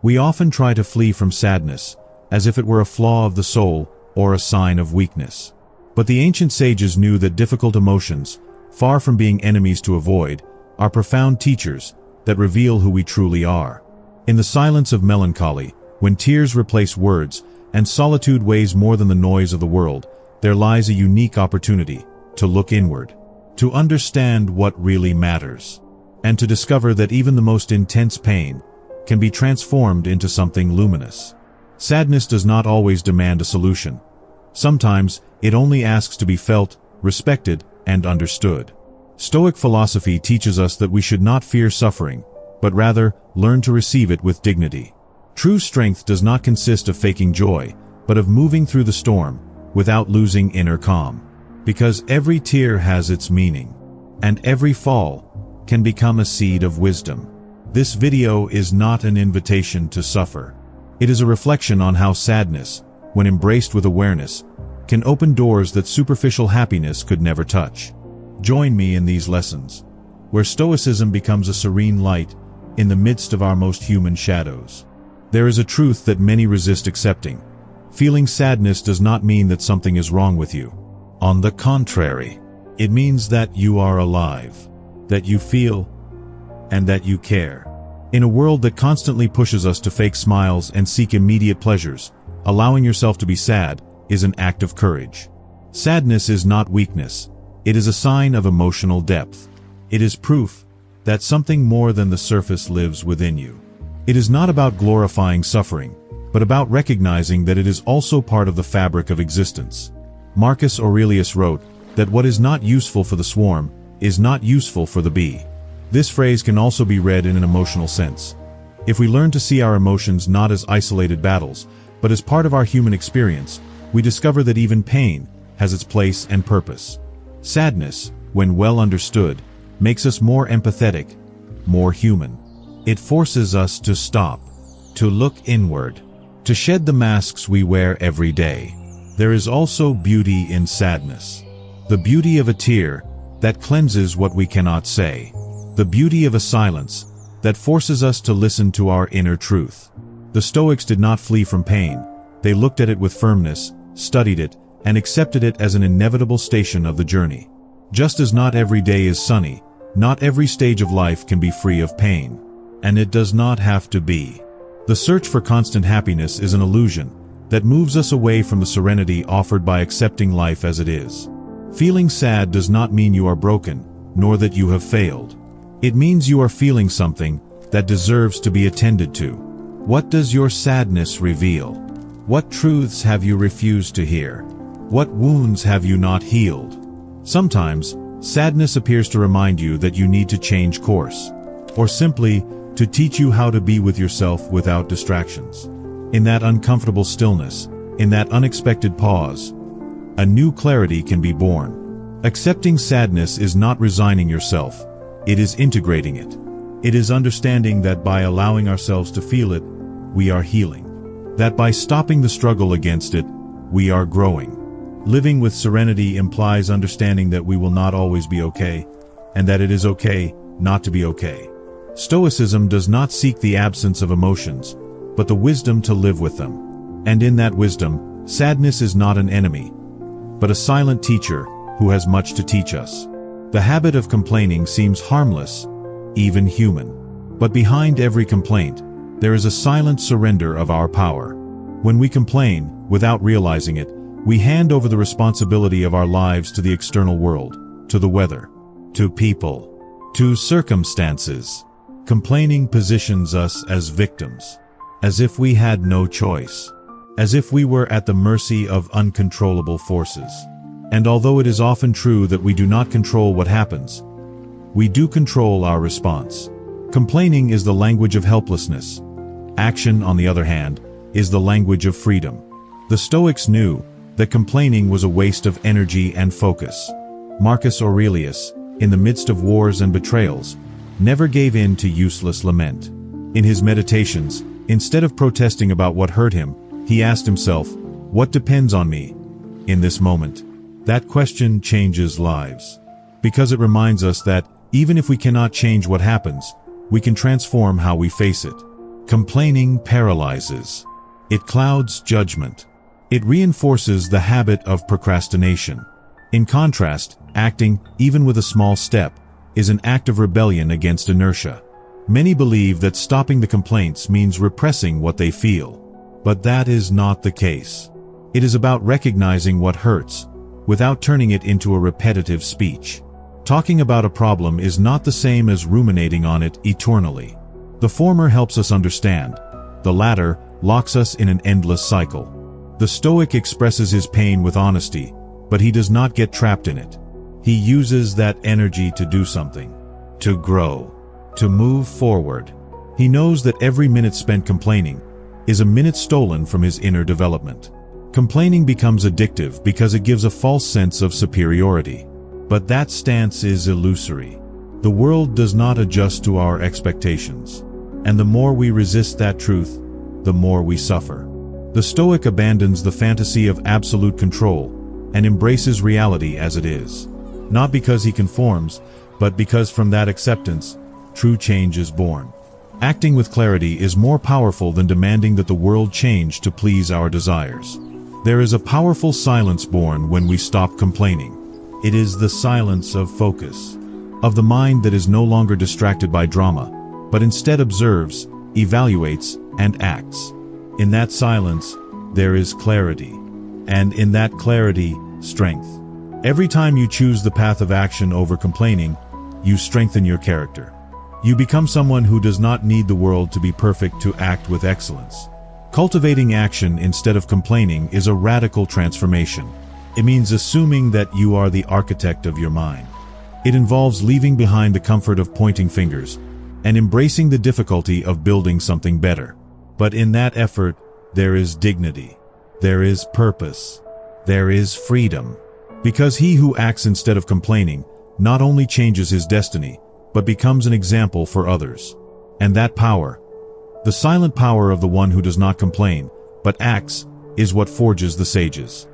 We often try to flee from sadness, as if it were a flaw of the soul or a sign of weakness. But the ancient sages knew that difficult emotions, far from being enemies to avoid, are profound teachers that reveal who we truly are. In the silence of melancholy, when tears replace words and solitude weighs more than the noise of the world, there lies a unique opportunity to look inward, to understand what really matters, and to discover that even the most intense pain can be transformed into something luminous. Sadness does not always demand a solution. Sometimes it only asks to be felt, respected, and understood. Stoic philosophy teaches us that we should not fear suffering, but rather learn to receive it with dignity. True strength does not consist of faking joy, but of moving through the storm without losing inner calm. Because every tear has its meaning, and every fall can become a seed of wisdom. This video is not an invitation to suffer. It is a reflection on how sadness, when embraced with awareness, can open doors that superficial happiness could never touch. Join me in these lessons, where Stoicism becomes a serene light in the midst of our most human shadows. There is a truth that many resist accepting. Feeling sadness does not mean that something is wrong with you. On the contrary, it means that you are alive, that you feel, and that you care. In a world that constantly pushes us to fake smiles and seek immediate pleasures, allowing yourself to be sad is an act of courage. Sadness is not weakness. It is a sign of emotional depth. It is proof that something more than the surface lives within you. It is not about glorifying suffering, but about recognizing that it is also part of the fabric of existence. Marcus Aurelius wrote that what is not useful for the swarm is not useful for the bee. This phrase can also be read in an emotional sense. If we learn to see our emotions not as isolated battles, but as part of our human experience, we discover that even pain has its place and purpose. Sadness, when well understood, makes us more empathetic, more human. It forces us to stop, to look inward, to shed the masks we wear every day. There is also beauty in sadness. The beauty of a tear that cleanses what we cannot say. The beauty of a silence that forces us to listen to our inner truth. The Stoics did not flee from pain. They looked at it with firmness, studied it, and accepted it as an inevitable station of the journey. Just as not every day is sunny, not every stage of life can be free of pain. And it does not have to be. The search for constant happiness is an illusion that moves us away from the serenity offered by accepting life as it is. Feeling sad does not mean you are broken, nor that you have failed. It means you are feeling something that deserves to be attended to. What does your sadness reveal? What truths have you refused to hear? What wounds have you not healed? Sometimes, sadness appears to remind you that you need to change course, or simply to teach you how to be with yourself without distractions. In that uncomfortable stillness, in that unexpected pause, a new clarity can be born. Accepting sadness is not resigning yourself, it is integrating it. It is understanding that by allowing ourselves to feel it, we are healing. That by stopping the struggle against it, we are growing. Living with serenity implies understanding that we will not always be okay, and that it is okay not to be okay. Stoicism does not seek the absence of emotions, but the wisdom to live with them. And in that wisdom, sadness is not an enemy, but a silent teacher who has much to teach us. The habit of complaining seems harmless, even human. But behind every complaint, there is a silent surrender of our power. When we complain, without realizing it, we hand over the responsibility of our lives to the external world, to the weather, to people, to circumstances. Complaining positions us as victims, as if we had no choice, as if we were at the mercy of uncontrollable forces. And although it is often true that we do not control what happens, we do control our response. Complaining is the language of helplessness. Action, on the other hand, is the language of freedom. The Stoics knew that complaining was a waste of energy and focus. Marcus Aurelius, in the midst of wars and betrayals, never gave in to useless lament. In his meditations, instead of protesting about what hurt him, he asked himself, "What depends on me in this moment?" That question changes lives, because it reminds us that even if we cannot change what happens, we can transform how we face it. Complaining paralyzes. It clouds judgment. It reinforces the habit of procrastination. In contrast, acting, even with a small step, is an act of rebellion against inertia. Many believe that stopping the complaints means repressing what they feel. But that is not the case. It is about recognizing what hurts, without turning it into a repetitive speech. Talking about a problem is not the same as ruminating on it eternally. The former helps us understand. The latter locks us in an endless cycle. The Stoic expresses his pain with honesty, but he does not get trapped in it. He uses that energy to do something, to grow, to move forward. He knows that every minute spent complaining is a minute stolen from his inner development. Complaining becomes addictive because it gives a false sense of superiority. But that stance is illusory. The world does not adjust to our expectations. And the more we resist that truth, the more we suffer. The Stoic abandons the fantasy of absolute control and embraces reality as it is. Not because he conforms, but because from that acceptance, true change is born. Acting with clarity is more powerful than demanding that the world change to please our desires. There is a powerful silence born when we stop complaining. It is the silence of focus, of the mind that is no longer distracted by drama, but instead observes, evaluates, and acts. In that silence, there is clarity, and in that clarity, strength. Every time you choose the path of action over complaining, you strengthen your character. You become someone who does not need the world to be perfect to act with excellence. Cultivating action instead of complaining is a radical transformation. It means assuming that you are the architect of your mind. It involves leaving behind the comfort of pointing fingers and embracing the difficulty of building something better. But in that effort, there is dignity. There is purpose. There is freedom. Because he who acts instead of complaining not only changes his destiny, but becomes an example for others. And that power, the silent power of the one who does not complain, but acts, is what forges the sages.